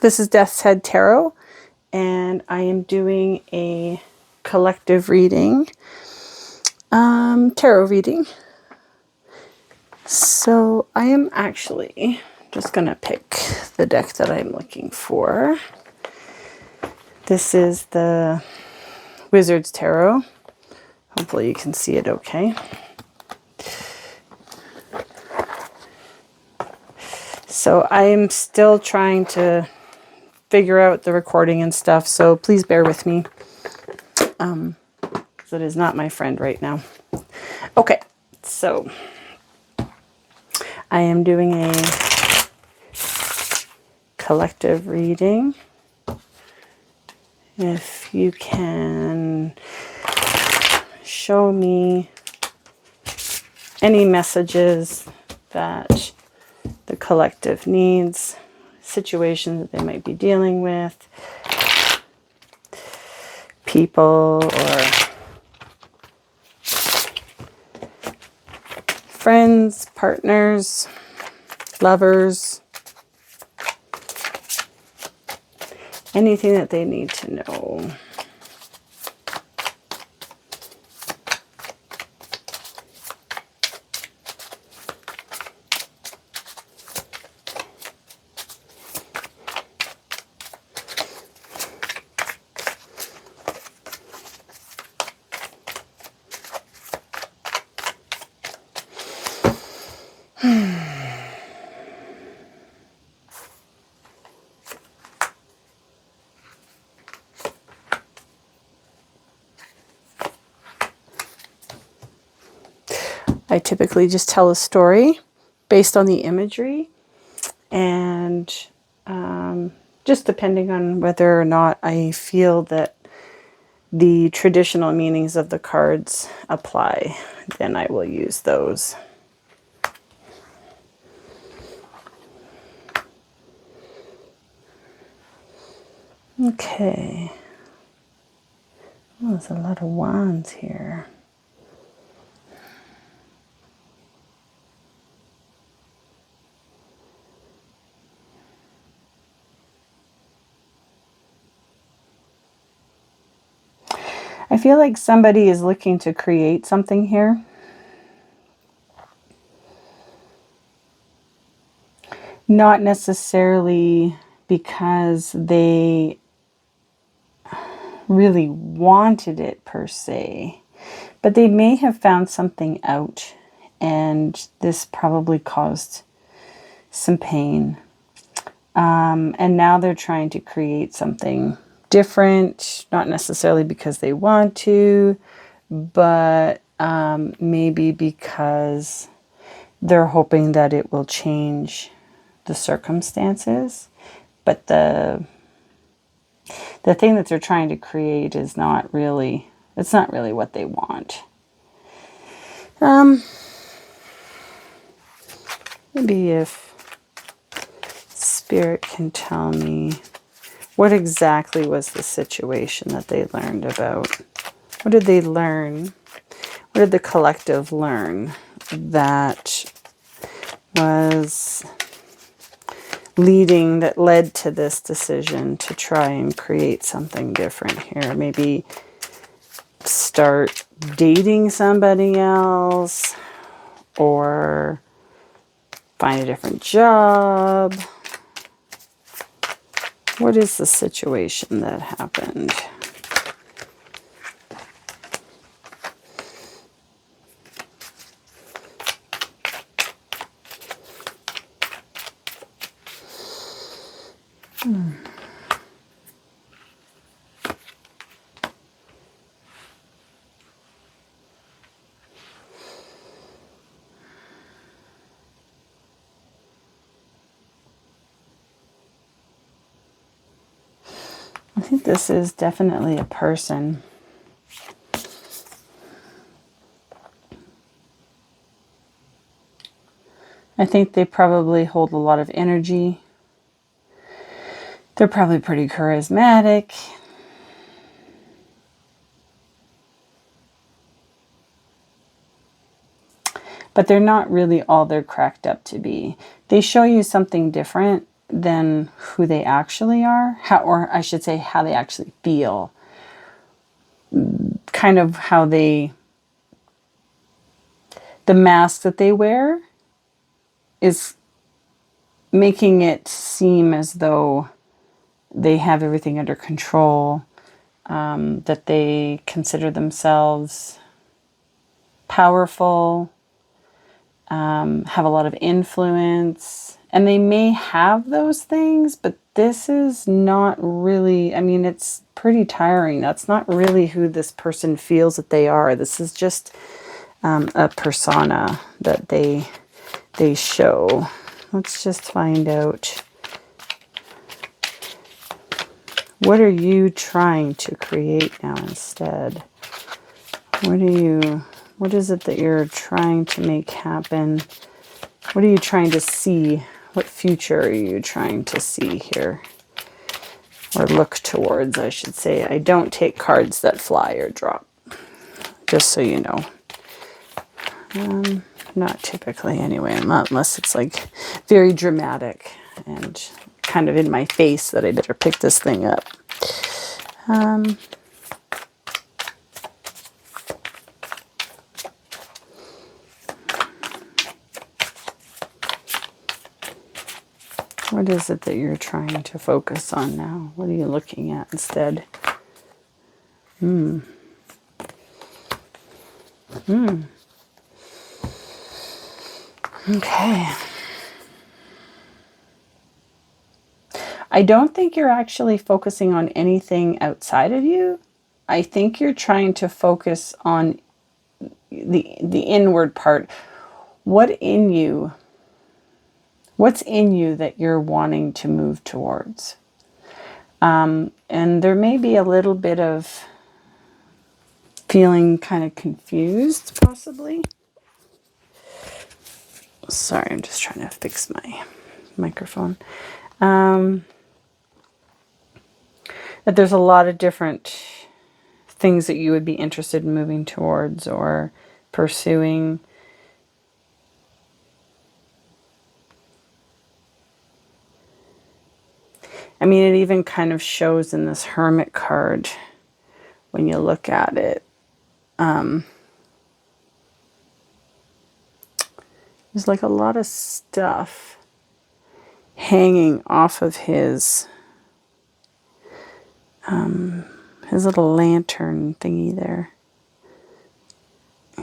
This is Death's Head Tarot, and I am doing a collective reading, tarot reading. So I am actually just going to pick the deck that I'm looking for. This is the Wizard's Tarot. Hopefully you can see it okay. So I'm still trying to figure out the recording and stuff, so please bear with me. Because it is not my friend right now. Okay, so I am doing a collective reading. If you can show me any messages that the collective needs, situations that they might be dealing with, people or friends, partners, lovers, anything that they need to know. I typically just tell a story based on the imagery, and just depending on whether or not I feel that the traditional meanings of the cards apply, then I will use those. Okay. Oh, there's a lot of wands here. I feel like somebody is looking to create something here. Not necessarily because they really wanted it per se, but they may have found something out, and this probably caused some pain. And now they're trying to create something different, not necessarily because they want to, but maybe because they're hoping that it will change the circumstances. But the thing that they're trying to create is not really, it's not really what they want. Maybe if Spirit can tell me what exactly was the situation that they learned about. What did they learn? What did the collective learn that was leading, that led to this decision to try and create something different here? Maybe start dating somebody else, or find a different job. What is the situation that happened? I think this is definitely a person. I think they probably hold a lot of energy. They're probably pretty charismatic. But they're not really all they're cracked up to be. They show you something different, than who they actually are, or I should say how they actually feel. Kind of how the mask that they wear is making it seem as though they have everything under control, that they consider themselves powerful, have a lot of influence, and they may have those things, but this is not really, I mean, it's pretty tiring. That's not really who this person feels that they are. This is just a persona that they show. Let's just find out. What are you trying to create now instead? What is it that you're trying to make happen? What are you trying to see? What future are you trying to see here? Or look towards, I should say. I don't take cards that fly or drop, just so you know. Not typically anyway, unless it's like very dramatic and kind of in my face that I better pick this thing up. What is it that you're trying to focus on now? What are you looking at instead? Okay. I don't think you're actually focusing on anything outside of you. I think you're trying to focus on the inward part. What's in you that you're wanting to move towards? And there may be a little bit of feeling kind of confused, possibly. Sorry, I'm just trying to fix my microphone. That there's a lot of different things that you would be interested in moving towards or pursuing. I mean, it even kind of shows in this Hermit card when you look at it. There's like a lot of stuff hanging off of his little lantern thingy there.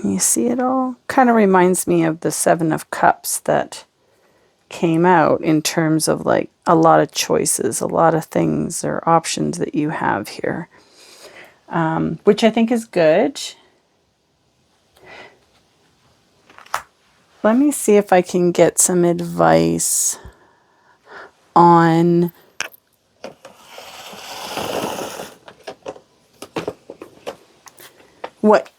You see it all? Kind of reminds me of the Seven of Cups that came out in terms of like a lot of choices, a lot of things or options that you have here, which I think is good. Let me see if I can get some advice on what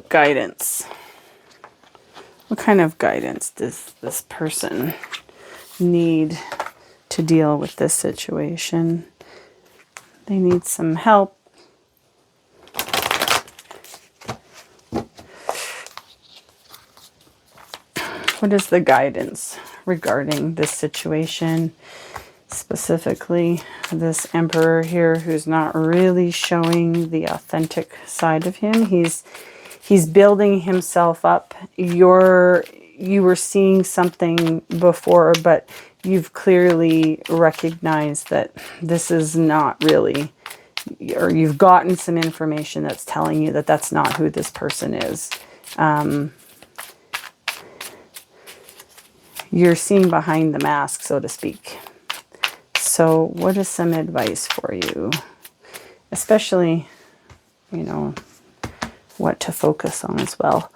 guidance. What kind of guidance does this person need to deal with this situation? They need some help. What is the guidance regarding this situation? Specifically, this Emperor here who's not really showing the authentic side of him. He's building himself up. You were seeing something before, but you've clearly recognized that this is not really, or you've gotten some information that's telling you that that's not who this person is. You're seeing behind the mask, so to speak. So what is some advice for you? Especially, you know, what to focus on as well.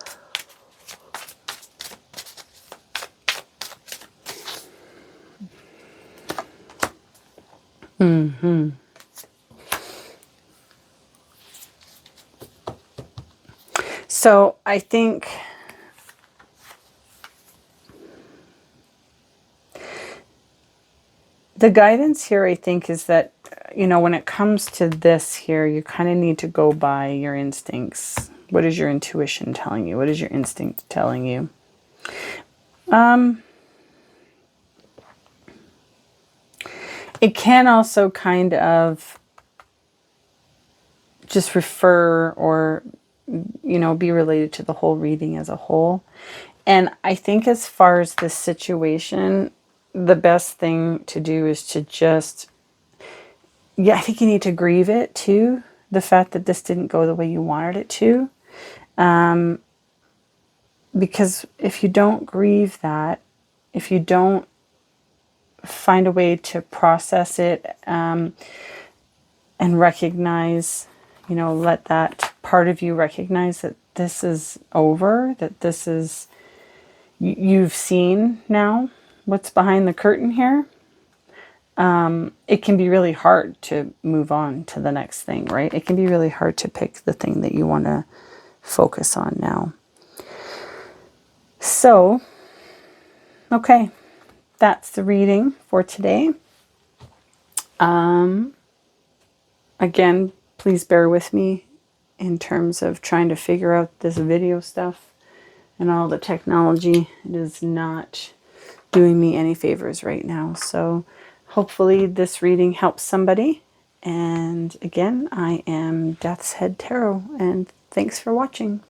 So I think the guidance here, I think, is that, you know, when it comes to this here, you kind of need to go by your instincts. What is your intuition telling you? What is your instinct telling you? It can also kind of just refer or, be related to the whole reading as a whole. And I think as far as this situation, the best thing to do is to just, I think you need to grieve it too. The fact that this didn't go the way you wanted it to. Because if you don't grieve that, if you don't find a way to process it and recognize, let that part of you recognize that this is over, that this is, you've seen now what's behind the curtain here. It can be really hard to move on to the next thing, right? It can be really hard to pick the thing that you want to focus on now. So, okay, that's the reading for today. Again, please bear with me in terms of trying to figure out this video stuff and all the technology. It is not doing me any favors right now. So hopefully this reading helps somebody. And again, I am Death's Head Tarot, and thanks for watching.